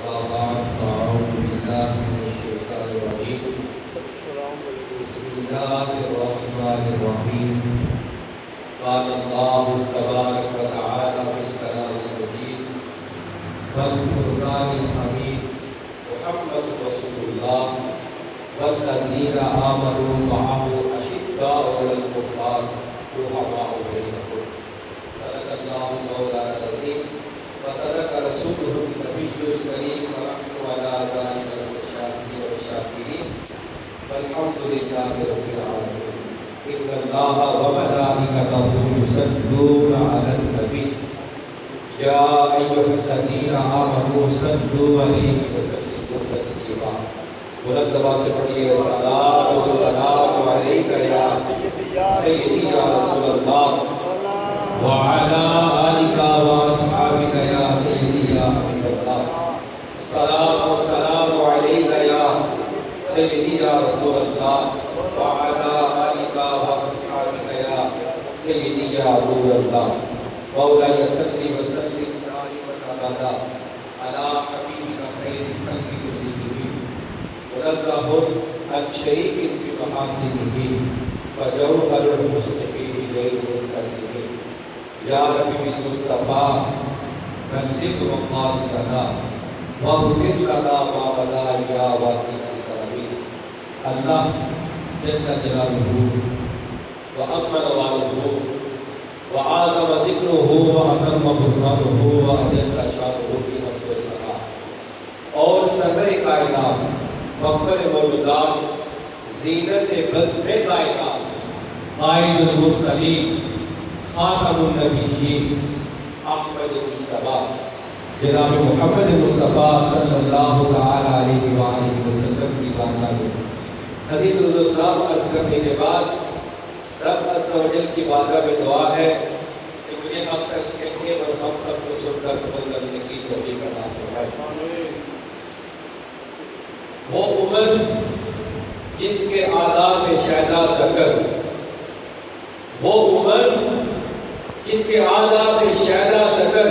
أما بعد فأعوذ بالله من الشيطان الرجيم. بسم الله الرحمن الرحيم. قال الله تبارك وتعالى في الكلام المجيد والفرقان الحميد محمد رسول الله والذين آمنوا معه أشداء على الكفار رحماء بينهم. صدق الله مولانا العظيم وصدق رسوله النبي الكريم ونحن على ذلك من الشاهدين والشاكرين والحمد لله رب العالمين. إن الله وملائكته يصلون على النبي يا أيها الذين آمنوا صلوا عليه وسلموا تسليما. بلند آواز سے پڑھیے صلاۃ و سلام علیک یا سیدی یا رسول اللہ وعلی آلک و اصحابک یا سیدی یا حبیب اللہ. صلاۃ و سلام علیک یا سیدی یا رسول اللہ وعلی آلک و اصحابک یا سیدی یا حبیب اللہ. مولاي صل وسلم دائما ابدا على حبيبك خير الخلق كلهم منزه عن شريك في محاسنه فجوهر المصطفى غير منقسم. يا رب بالمصطفى بلغ مقاصدنا واغفر لنا ما بدا يا واسع الكرم. اللہ جل جلالہ وأكمل والده وعظم ذکرہ وأتم برهانہ وأجل شانہ کی حمد و ثنا. اور صدر کائنات مفخر موجودات زینت بزم کائنات قائد المرسلین خاتم النبیین احمد مجتبی جناب محمد مصطفیٰ صلی اللہ تعالی علیہ وآلہ وسلم کی بارگاہ میں حدیث السلام عرض کرنے کے بعد رب عز و جل کی بارگاہ میں دعا ہے کہ مجھے ہم سب کہنے اور ہم سب کو سن کر قبول کرنے کی توفیق عطا فرمائے. وہ عمر جس کے آداب میں شیدا سکر، وہ عمر جس کے آداب میں شیدا سکر،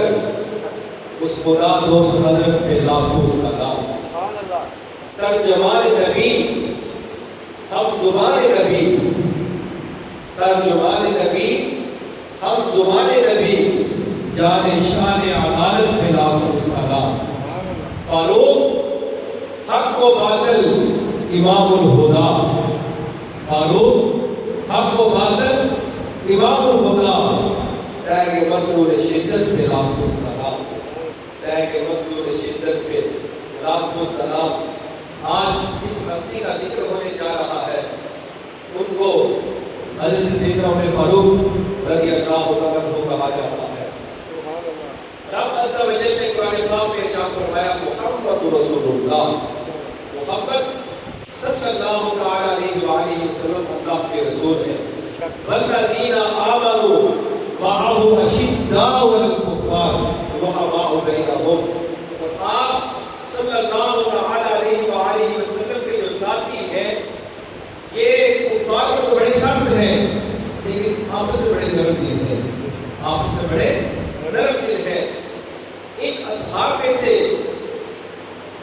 اس خدا دوست حضرت پہ لاکھوں سلام. ترجمان نبی ہم زبان نبی، ترجمان نبی ہم زبان نبی، جان شان عدالت پہ لاکھوں سلام. فاروق حق و باطل امام الہدا، فاروق حق و باطل امام الہدا. تیگ مسرور شدت پہ لاکھوں سلام، تیگ مسرور شدت پہ لاکھوں سلام. آج جس ہستی کا ذکر ہونے جا رہا ہے ان کو حضرت سیدنا عمر فاروق رضی اللہ عنہ کو کہا جاتا ہے. رب عز و جل نے قرآن پاک میں ارشاد فرمایا محمد رسول اللہ، محمد صلی اللہ علیہ وآلہ وسلم اللہ کے رسول ہیں. والذین آمنوا معه اشداء علی الکفار رحماء بینہم. اور آپ صلی اللہ علیہ وآلہ وسلم کے جو ساتھی ہیں یہ کفار کو تو بڑے سخت ہیں لیکن آپس میں بڑے نرم دل ہیں، آپس میں بڑے نرم دل ہیں. ان اصحاب میں سے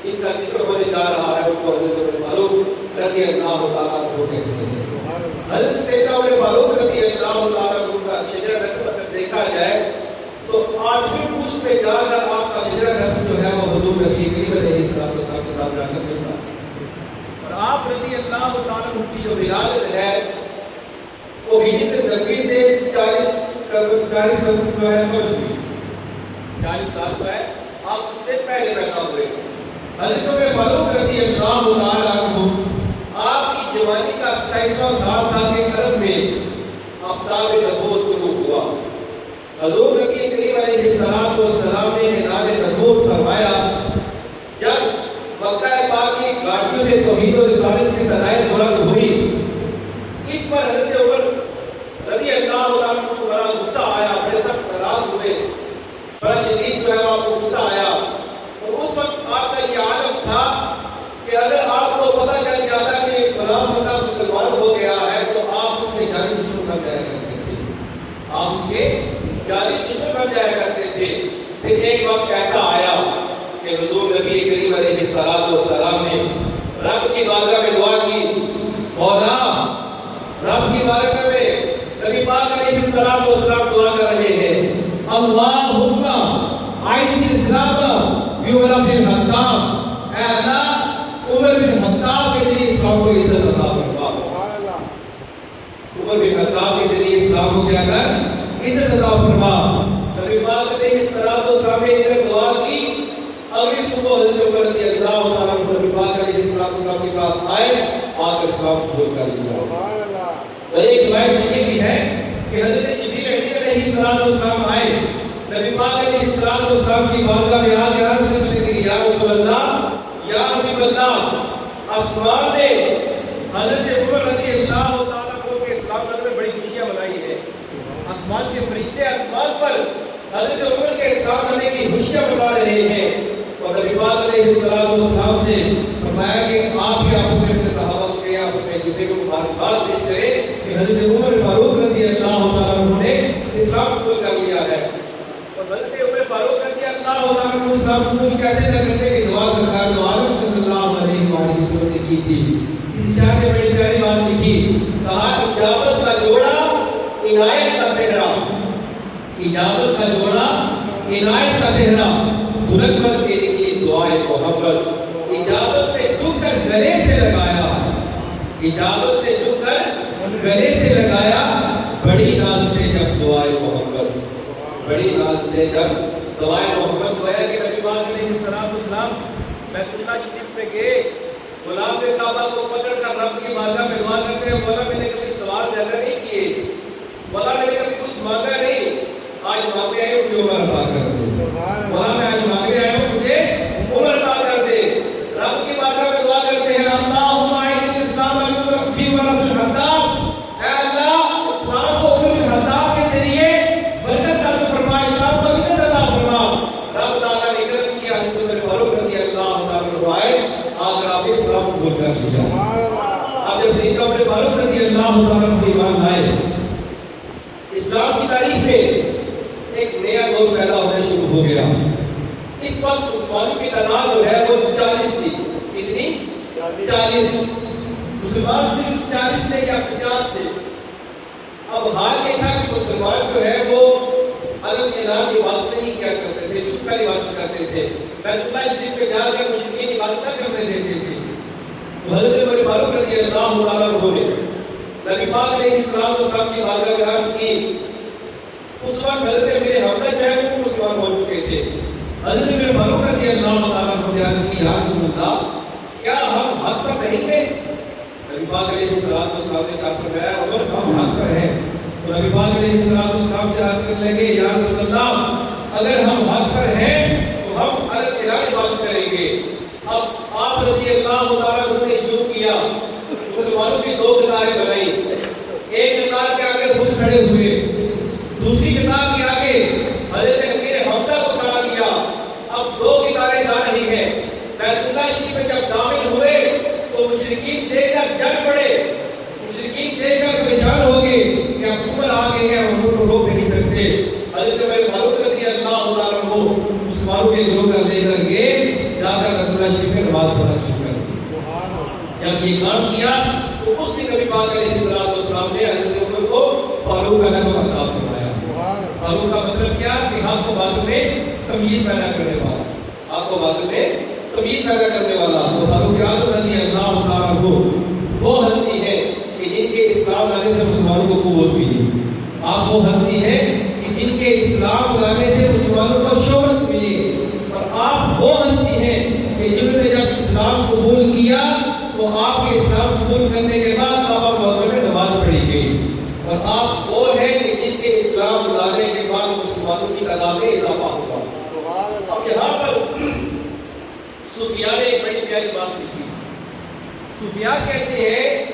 جن کا ذکر ہونے جا رہا ہے ان کو حضرت عمر فاروق رضی اللہ تعالیٰ عنہ کہتے ہیں. حضرت سیدنا عمر فاروق رضی اللہ تعالیٰ عنہ کا شجرہ نسب اگر دیکھا جائے تو 8ویں پشت پہ جا کر آپ کا شجرہ نسب جو ہے وہ حضور نبی کریم علیہ السلام کے ساتھ جا کر ملتا ہے. اور آپ رضی اللہ تعالیٰ عنہ کی جو ولادت ہے وہ ہجرت نبی سے 40 برس جو ہے قبل ہوئی، 40 سال جو ہے آپ اس سے پہلے پیدا ہوئے. حضرت عمر فاروق رضی اللہ تعالیٰ عنہ آپ کی جوانی کا 27واں سال تھا کہ عرب میں آفتاب نبوت طلوع ہوا. حضور نبی کریم علیہ السلام نے اعلان نبوت فرمایا. جب مکہ پاک کی گاڑیوں سے توحید و رسالت کی صدائیں بلند ہوئی اس پر حضرت عمر رضی اللہ عنہ کو بڑا غصہ آیا، بڑے سخت ناراض ہوئے، بڑا شدید جو ہے آپ کو غصہ آیا. اور اس وقت آپ کا یہ عالم تھا کہ اگر آپ کو پتہ چل جاتا کہ فلاں بندہ مسلمان ہو گیا ہے تو آپ اس کے جانی دشمن بن جایا کرتے تھے، آپ اس کے جانی دشمن بن جایا کرتے تھے. پھر ایک وقت ایسا آیا کہ حضور نبی کریم علیہ الصلوۃ والسلام نے رب کی بارگاہ میں دعا کی، مولا رب کی بارگاہ میں نبی پاک علیہ الصلوۃ والسلام دعا کر رہے ہیں، اللہم اعز الاسلام بعمر بن الخطاب، اے اللہ عمر بن خطاب کے ذریعے اسلام کو عزت عطا فرما، عمر بن خطاب کے ذریعے اسلام کو کیا کر عزت عطا فرما۔ نبی پاک علیہ الصلوۃ والسلام نے دعا کی، اگلی صبح حضرت عمر رضی اللہ تعالیٰ عنہ نبی پاک علیہ السلام کے پاس آئے، آ کر اسلام قبول کر لیا۔ اور ایک روایت یہ بھی ہے کہ حضرت جبریل علیہ السلام آئے، نبی پاک علیہ السلام کی بارگاہ میں آ کے عرض کرنے لگے، یا رسول اللہ، یا حبیب اللہ، آسمان نے حضرت عمر رضی اللہ تعالیٰ عنہ کے اسلام لانے میں بڑی خوشیاں منائی ہیں، آسمان کے فرشتے آسمان پر حضرت عمر کے اسلام لانے کی خوشیاں منا رہے ہیں۔ اور نبی پاک علیہ السلام سے فرمایا کہ آپ بھی آپس میں اپنے صحابہ کے آپس میں ایک دوسرے کو مبارکباد پیش کریں کہ حضرت عمر فاروق رضی اللہ تعالیٰ عنہ نے اسلام قبول کر لیا ہے۔ اور حضرت عمر فاروق رضی اللہ تعالیٰ عنہ اسلام قبول کیسے نہ کرتے کہ دعا سرکار دو عالم صلی اللہ علیہ وآلہ وسلم نے کی تھی۔ اس شاعر نے بڑی پیاری بات لکھی، کہا اجابت کا جوڑا عنایت کا صحرا، اجابت کا جوڑا عنایت کا صحرا، دلہن بن کے نکلی دعائے محبت، اجابت نے جھک کر گلے سے لگایا، اجابت نے جھک کر گلے سے لگایا، بڑی ناز سے جب دعائے محبت، بڑی ناز سے جب دعائے محبت گویا کہ نبی پاک علیہ السلام بیت اللہ شریف میں گئے، غلام کعبہ کو پکڑ کر رب کی بارگاہ میں دعا کرتے ہیں، مولا میں نے کبھی سوال زیادہ نہیں کیے، مولا میں نے کبھی کچھ مانگا نہیں، آج مانگے آئے مجھے عمر عطا کر دے، مولا میں آج مانگے آئے ہوں مجھے عمر عطا کر دے۔ رب کی بارگاہ میں دعا کرتے ہیں، اللہم اعز الاسلام بعمر بن الخطاب، اے اللہ اسلام کو عمر بن الخطاب کے ذریعے برکت عطا فرما، اسلام کو عزت عطا فرما۔ رب تعالیٰ نے کرم کیا، حضرت عمر فاروق رضی اللہ تعالیٰ عنہ آئے، آ کر آپ نے اسلام قبول کر لیا۔ اب جب سیدنا عمر فاروق رضی اللہ تعالیٰ عنہ ایمان لائے، اسلام کی تاریخ میں ایک نیا دور پیدا ہونا شروع ہو گیا۔ اس وقت مسلمانوں کی تعداد جو ہے وہ 40 تھی، کتنی؟ 40۔ مسلمان صرف 40 تھے یا 50 تھے۔ اب حال یہ تھا کہ مسلمان جو ہے وہ الگ اعلان کی عبادت نہیں کیا کرتے تھے، چھپ کر عبادت کرتے تھے، بیت اللہ شریف میں جا کر مشرکین عبادت نہ کرنے دیتے تھے۔ تو حضرت عمر فاروق رضی اللہ تعالیٰ عنہ نے نبی پاک علیہ السلام کی بارگاہ میں عرض کی، اس وقت حضرت میرے حمزہ جو ہے وہ مسلمان ہو چکے تھے، حضرت میرے فاروق رضی اللہ تعالیٰ عنہ نے عرض کی، یا رسول اللہ کیا ہم حق پر نہیں ہیں؟ نبی پاک علیہ السلام نے چاہ فرمایا، عمر ہم حق پر ہیں۔ تو نبی پاک علیہ السلام سے عرض کرنے لگے، یا رسول اللہ اگر ہم حق پر ہیں تو ہم الگ الگ عبادت کریں گے۔ اب آپ رضی اللہ تعالیٰ عنہ نے جو کیا، مسلمانوں کی 2 قطاریں بنائی، ایک قطار کے آگے خود کھڑے ہوئے، دوسری قطار کے آگے حضرت امیر حمزہ کو کھڑا کیا۔ اب 2 قطاریں جا رہی ہیں، بیت اللہ شریف میں جب داخل ہوئے تو مشرکین دیکھ کر ڈر پڑے، مشرکین دیکھ کر پریشان ہو گئے کہ اب عمر آ گئے ہیں، عمر کو روک نہیں سکتے۔ حضرت عمر فاروق رضی اللہ تعالیٰ عنہ مسلمانوں کے گروہ کا لے کر گئے، جا کر بیت اللہ شریف میں نماز پڑھنا شروع کر دی۔ جب یہ کام کیا تو اس دن نبی پاک علیہ السلام نے حضرت عمر کو فاروق کا لقب عطا فرمایا۔ فاروق کا مطلب کیا کہ حق و باطل میں تمیز پیدا کرنے والا، حق و باطل میں تمیز پیدا کرنے والا۔ تو فاروق اعظم رضی اللہ تعالیٰ عنہ وہ ہستی ہے کہ جن کے اسلام لانے سے مسلمانوں کو قوت ملی، آپ وہ ہستی ہے کہ جن کے اسلام لانے سے مسلمانوں کو شہرت ملی، اور آپ وہ ہستی ہیں کہ جنہوں نے جب اسلام قبول کیا تو آپ کے اسلام قبول کرنے کے بعد کعبہ معظمہ میں نماز پڑھی گئی، اور آپ وہ ہیں کہ جن کے اسلام لانے کے بعد مسلمانوں کی تعداد میں اضافہ ہوا۔ اب یہاں پر سفیان نے ایک بڑی پیاری بات لکھی، سفیان کہتے ہیں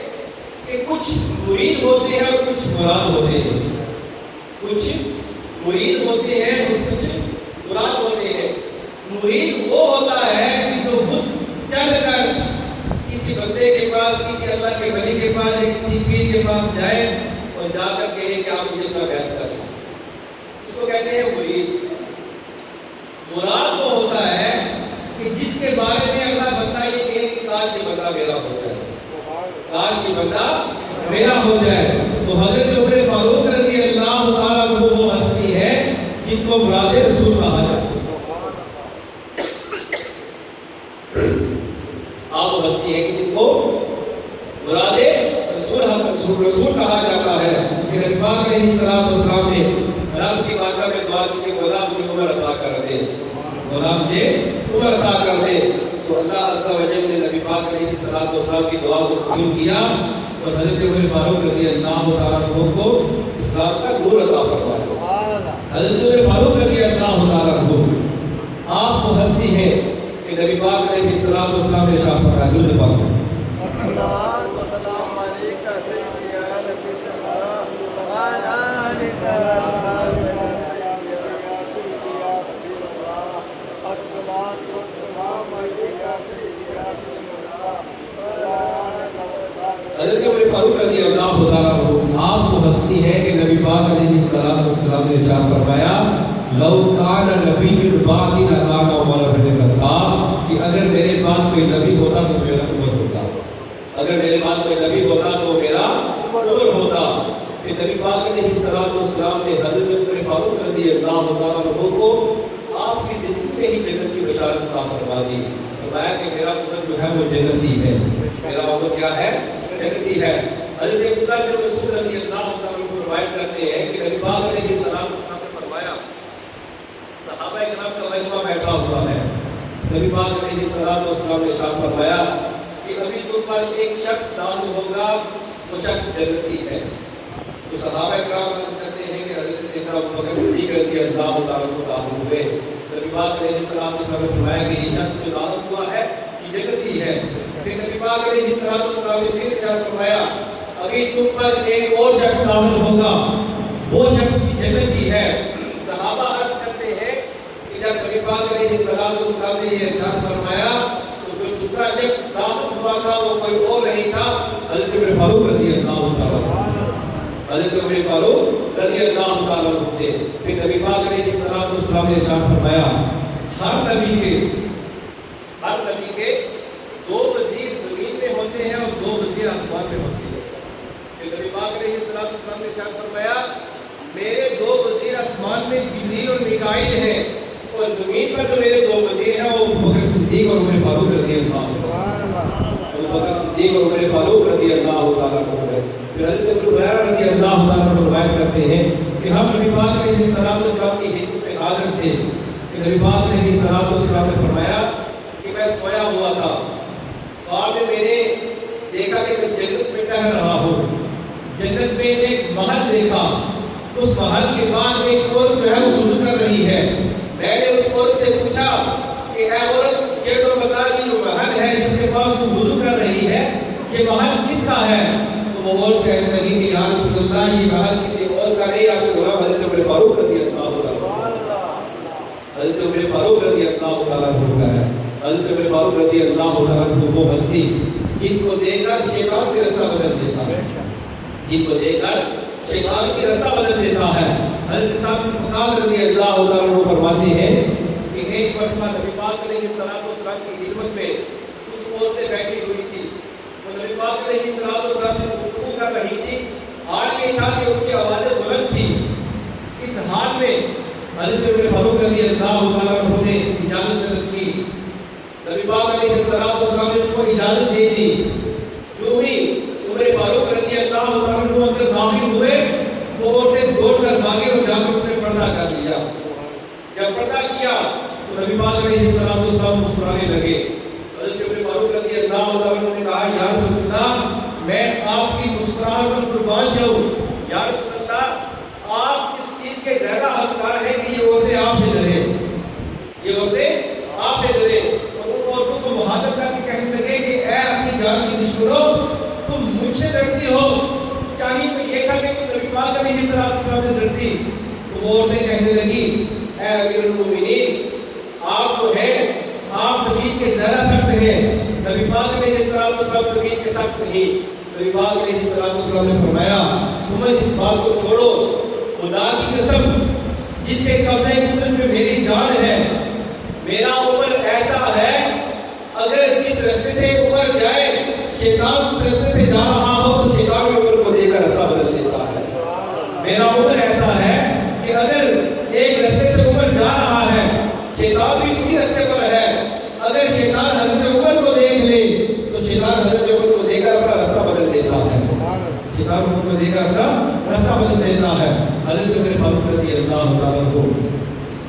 کہ کچھ مرید ہوتے ہیں اور کچھ مراد ہوتے ہیں، کچھ مرید ہوتے ہیں اور کچھ مراد ہوتے ہیں۔ مرید وہ ہوتا ہے کہ جو خود چل کر کسی بندے کے پاس، کسی اللہ کے ولی کے پاس یا کسی پیر کے پاس جائے اور جا کر کہے کہ آپ مجھے اپنا بیعت کریں، اس کو کہتے ہیں مرید۔ مراد وہ ہوتا ہے آخری بندہ میرا ہو جائے. تو حضرت عمر فاروق رضی اللہ تعالیٰ عنہ وہ ہستی ہے جن کو مراد رسول کہا جاتا ہے. آپ وہ ہستی ہے کہ جن کو مراد رسول کہا جاتا ہے. کہ نبی پاک علیہ السلام نے رب کی بارگاہ میں دعا کی کہ مولا مجھے عمر عطا کر دے, مولا مجھے عمر عطا کر دے. تو اللہ عز و جل نے نبی پاک علیہ السلام کی دعا کو قبول کیا اور حضرت عمر فاروق رضی اللہ تعالیٰ عنہ کو اسلام کا نور عطا فرمایا. حضرت عمر فاروق رضی اللہ تعالیٰ عنہ آپ وہ ہستی ہے کہ نبی پاک علیہ السلام نے ارشاد فرمایا, درود پاک حضرت عمر فاروق رضی اللہ تعالیٰ عنہ آپ وہ ہستی ہے کہ نبی پاک علیہ السلام نے ارشاد فرمایا لو کان نبی بعد لکان عمر بن الخطاب, کہ اگر میرے بعد کوئی نبی ہوتا تو میرا عمر ہوتا, اگر میرے بعد کوئی نبی ہوتا تو میرا عمر ہوتا. پھر نبی پاک علیہ السلام نے حضرت عمر فاروق رضی اللہ تعالیٰ عنہ کو آپ کی زندگی میں ہی جنت کی بشارت عطا فرما دی. فرمایا کہ میرا عمر جو ہے وہ جنتی ہے, میرا عمر کیا ہے, جنتی ہے. حضرت عبداللہ بن مسعود رضی اللہ تعالیٰ عنہ روایت کرتے ہیں کہ نبی پاک علیہ السلام نے فرمایا, صحابہ کرام کا مجمع بیٹھا ہوا ہے, نبی پاک علیہ السلام نے ارشاد فرمایا کہ ابھی تم پر ایک شخص داخل ہوگا, وہ شخص جنتی ہے. تو صحابہ کرام عرض کرتے ہیں کہ حضرت سیدنا ابوبکر صدیق رضی اللہ تعالیٰ عنہ داخل ہوئے. نبی پاک علیہ السلام نے فرمایا کہ یہ شخص جو داخل ہوا ہے یہ جنتی ہے. پھر نبی پاک علیہ السلام نے پھر ارشاد فرمایا ابھی تم پر ایک اور شخص داخل ہوگا, وہ شخص بھی جنتی ہے. صحابہ عرض کرتے ہیں کہ جب نبی پاک علیہ السلام نے یہ ارشاد فرمایا تو جو دوسرا شخص داخل ہوا تھا وہ کوئی اور نہیں تھا, حضرت عمر فاروق رضی اللہ تعالیٰ عنہ. حضرت عمر فاروق رضی اللہ تعالیٰ عنہ تھے. پھر نبی پاک علیہ السلام نے ارشاد فرمایا ہر نبی کے دو وزیر زمین میں ہوتے ہیں اور دو وزیر آسمان میں ہوتے ہیں. پھر نبی پاک علیہ السلام نے ارشاد فرمایا میرے دو وزیر آسمان میں جبریل اور میکائیل ہیں, اور زمین پر جو میرے دو وزیر ہیں وہ ابوبکر صدیق اور عمر فاروق رضی اللہ ابوبکر صدیق اور عمر فاروق رضی اللہ تعالیٰ عنہ. پھر حضرت ابو ہریرہ رضی اللہ تعالیٰ عنہ روایت کرتے ہیں کہ ہم نبی پاک علیہ السلام کی خدمت میں حاضر تھے کہ نبی پاک علیہ السلام نے فرمایا کہ میں سویا ہوا تھا, خواب میں میں نے دیکھا کہ میں جنت میں ٹہل رہا ہوں. جنت میں ایک محل دیکھا, اس محل کے بعد ایک عورت جو ہے وہ وضو کر رہی ہے. میں نے اس عورت سے پوچھا کہ اے عورت یہ تو بتا یہ جو محل ہے جس کے پاس تو وضو کر رہی ہے یہ محل کس کا ہے؟ تو وہ عورت کہنے لگی کہ یا رسول اللہ یہ محل کسی اور کا نہیں, آپ کے غلام حضرت عمر فاروق رضی اللہ تعالیٰ حضرت عمر فاروق رضی اللہ تعالیٰ عنہ کا ہے. حضرت عمر فاروق رضی اللہ تعالیٰ عنہ وہ ہستی جن کو دیکھ کر شیطان کا رستہ بدل دیتا ہے, جن کو دیکھ کر شیطان کی رستہ بدل دیتا ہے. حضرت صاحب فقاس رضی اللہ تعالیٰ عنہ فرماتے ہیں کہ ایک مرتبہ نبی پاک علیہ السلام کی خدمت میں کچھ عورتیں بیٹھی ہوئی تھی. وہ نبی پاک علیہ السلام سے گفتگو کر رہی تھی. حال یہ تھا کہ ان کی آوازیں بلند تھی. اس حال میں حضرت عمر فاروق رضی اللہ تعالیٰ عنہ نے اجازت طلب کی. نبی پاک علیہ السلام نے ان کو اجازت دے دی. جو ہی عمر فاروق رضی اللہ تعالیٰ عنہ اندر داخل ہوئے وہ عورتیں دوڑ کر بھاگے اور جا کر انہیں پردہ کر لیا. جب پردہ کیا تو نبی پاک علیہ السلام مسکرانے لگے. حضرت عمر فاروق رضی اللہ عنہ نے کہا یا رسول اللہ میں آپ کی مسکراہٹ پر قربان جاؤں. یا رسول اللہ آپ اس چیز کے زیادہ حقدار ہیں کہ یہ عورتیں آپ سے ڈریں, یہ عورتیں آپ سے ڈریں. اور ان عورتوں کو مخاطب کر کے کہنے لگے کہ اے اپنی جان کی دشمنوں تم مجھ سے ڈرتی ہو, چاہیے تو یہ تھا کہ تم نبی پاک علیہ السلام سے ڈرتی. تو وہ عورتیں کہنے لگی اے امیر المومنین آپ تو ہیں, آپ نبی کے ذرا سخت ہیں, نبی پاک علیہ السلام نبی کے سخت نہیں. نبی پاک علیہ السلام نے فرمایا تمہیں اس بات کو چھوڑو, خدا کی قسم جس کے قبضے قدرت میں میری جان ہے, میرا عمر ایسا ہے اگر جس رستے سے عمر جائے شیطان اس رستے سے جا رہا ہو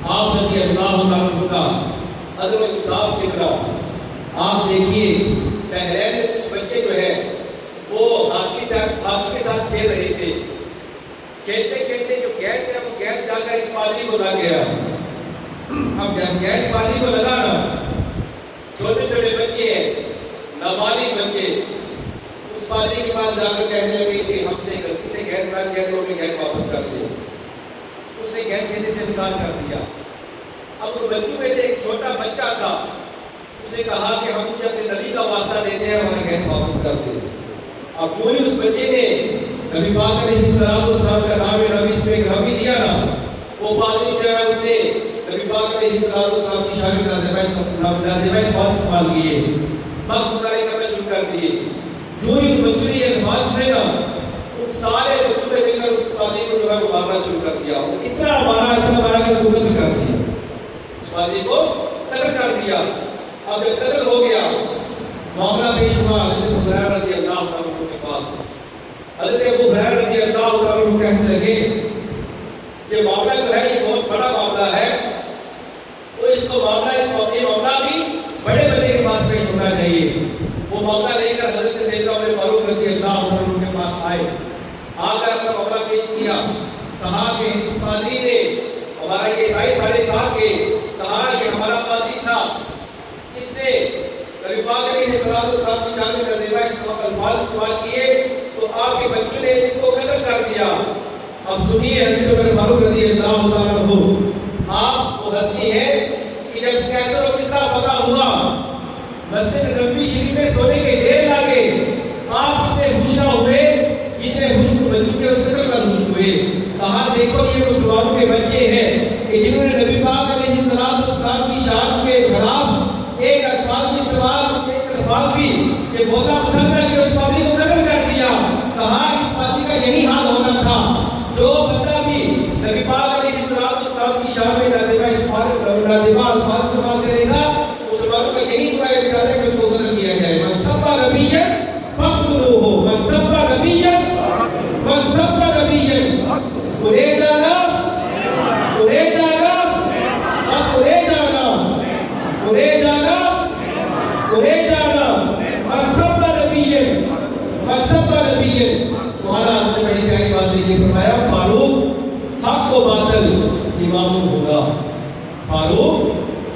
آپ رضی اللہ عنہ کا عدل و انصاف کتنا. آپ دیکھیے بحرین میں کچھ بچے جو ہیں وہ ہاتھی کے ساتھ کھیل رہے تھے. کھیلتے کھیلتے جو گیٹ ہے وہ گیٹ جا کر ایک پادری کو لگ گیا. اب جب گیٹ پادری کو لگا نا، چھوٹے چھوٹے بچے ہیں، نابالغ بچے، اس پادری کے پاس جا کر کہنے لگے کہ ہم سے غلطی سے گیٹ لگ گیا تو ہمیں گیٹ واپس کر دیں. اس نے گیٹ کھیلنے سے انکار کر دیا. اب وہ بچوں میں سے ایک چھوٹا بچہ تھا، اس نے کہا کہ ہم مجھے اپنے نبی کا واسطہ دیتے ہیں، ہمارے گیٹ واپس کر دیں. اب جو ہی اس بچے نے نبی پاک علیہ السلام کا نام نبی اس میں گرامی دیا نا، وہ پادری جو ہے اس نے نبی پاک علیہ السلام کی شان میں لازمہ الفاظ استعمال کیے، حق پکارے کرنا شروع کر دیے. جو ہی بچوں نے یہ الفاظ سنے نا، ان سارے بچوں نے مل کر اس پادری کو جو ہے وہ مارنا شروع کر دیا. اتنا مارا کہ اس کو قتل کر دیا، اس پادری کو قتل کر دیا. اب جب قتل ہو گیا، معاملہ پیش ہوا حضرت ابو ہریرہ رضی اللہ عنہ کے پاس. حضرت ابو ہریرہ رضی اللہ عنہ کہنے لگے کہ معاملہ جو ہے یہ بہت بڑا معاملہ ہے، تو اس معاملہ بھی بڑے بندے کے پاس پیش ہونا چاہیے. وہ معاملہ لے کر حضرت سیدنا عمر فاروق رضی اللہ عنہ کے پاس آئے. آ کر اپنا معاملہ پیش کیا. کہا کہ اس پادری نے ہمارا یہ عیسائی سارے ساتھ کے کہا کہ ہمارا پادری تھا، اس نے نبی پاک علیہ السلام کی شان میں لازمہ الفاظ استعمال کیے تو آپ کے بچوں نے اس کو قتل کر دیا. اب سنیے حضرت عمر فاروق رضی اللہ عنہ، آپ وہ ہستی ہے کہ جب کیسر و کسریٰ فتح ہوا، مسجد نبوی شریف میں سونے کے ڈھیر لگے، آپ اتنے خوش نہ ہوئے جتنے خوش بچوں کے اس قتل پر خوش ہوئے. کہا دیکھو یہ مسلمانوں کے بچے ہیں کہ جنہوں نے نبی پاک علیہ السلام کی شان کے خلاف ایک الفاظ بھی کہ بولنا پسند ہے کہ اس پادری کو قتل کر دیا. کہا اس پادری کا یہی حال ہونا تھا. جو بندہ بھی نبی پاک علیہ السلام کی شان میں لازمہ الفاظ استعمال کرے گا، مسلمانوں کا یہی دعا ہے کہ اس کو قتل کیا جائے. من سب نبیًا فاقتلوہ، من سب نبیًا انہیں جانا بس انہیں جانا منصب نبی. تمہارا آپ نے بڑی پیاری بات دیکھی، فرمایا فاروق حق و باطل امام الہدا. فاروق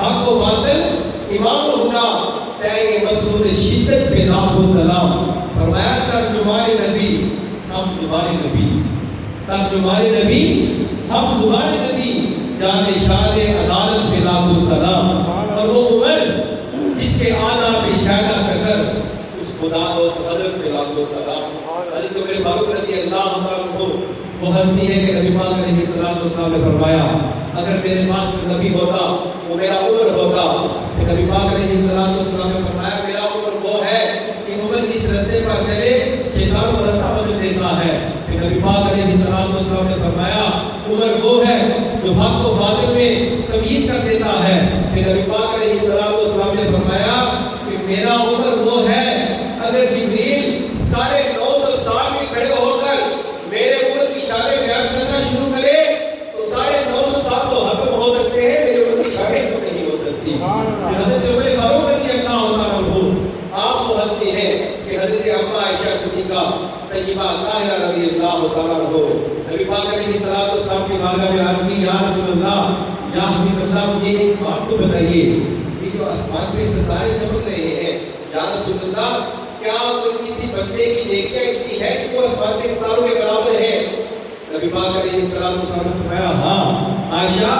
حق و باطل امام الہدا. تیرے مسعود شدت پہ لاکھ و سلام. فرمایا ترجمان نبی ہم زبان نبی، ترجمان نبی ہم زبان نبی، جان شان عدالت پہ لاکھ و سلام. اور وہ عمر جس کے آداب شائع سکر، اس خدا دوست حضرت پہ لاکھ و سلام. حضرت عمر فاروق رضی اللہ عنہ وہ ہستی ہے کہ نبی پاک علیہ السلام نے فرمایا اگر میرے پاس نبی ہوتا وہ میرا عمر ہوتا. کہ نبی پاک علیہ السلام نے فرمایا میرا عمر وہ ہے کہ عمر جس رستے پر چلے شیطان کو رستہ بدل دیتا ہے. کہ نبی پاک علیہ السلام نے فرمایا عمر وہ ہے جو حق و باطل میں تمیز کر دیتا ہے. کہ نبی پاک علیہ السلام نے فرمایا کہ میرا عمر وہ ہے اگر جبریل 950 سال میں کھڑے ہو کر میرے عمر کی شانیں بیان کرنا شروع کرے تو 950 سال تو ختم ہو سکتے ہیں، میرے عمر کی شانیں نہیں ہو سکتی. حضرت عمر فاروق رضی اللہ عنہ آپ وہ ہستی ہیں کہ حضرت اماں عائشہ صدیقہ طیبہ طاہرہ رضی اللہ تعالیٰ عنہ نبی پاک علیہ السلام کی بارگاہ میں عرض کی یا رسول اللہ یا حبیب اللہ مجھے ایک بات تو بتائیے کہ جو آسمان پہ ستارے چمک رہے ہیں یا رسول اللہ کیا کسی بندے کی نیکیاں اتنی ہے کہ وہ آسمان کے ستاروں کے برابر ہے؟ نبی پاک علیہ السلام نے فرمایا ہاں عائشہ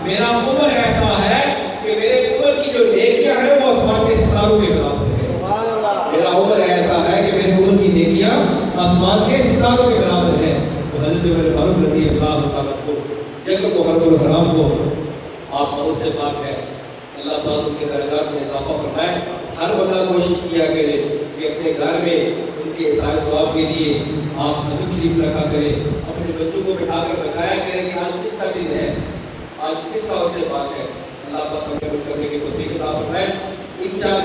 میرا عمر ایسا ہے کہ میرے عمر کی جو نیکیاں ہیں وہ آسمان کے ستاروں کے برابر ہے. میرا عمر ایسا ہے کہ میرے عمر کی نیکیاں آسمان کے ستاروں کے برابر ہے. تو حضرت عمر فاروق رضی اللہ تعالیٰ کو جنگ کو حرم الحرام کو آپ کا ان سے پاک ہے. اللہ پاک ان کے درجات میں اضافہ فرمائے. ہر بندہ کوشش کیا کرے کہ اپنے گھر میں ان کے احسان ثواب کے لیے آپ حدیث شریف رکھا کریں. اپنے بچوں کو بٹھا کر بتایا کریں کہ آج کس کا دن ہے، آج کس کا ان سے پاک ہے. اللہ پاک ہمیں کرنے کی توفیق عطا فرمائے. انشاءاللہ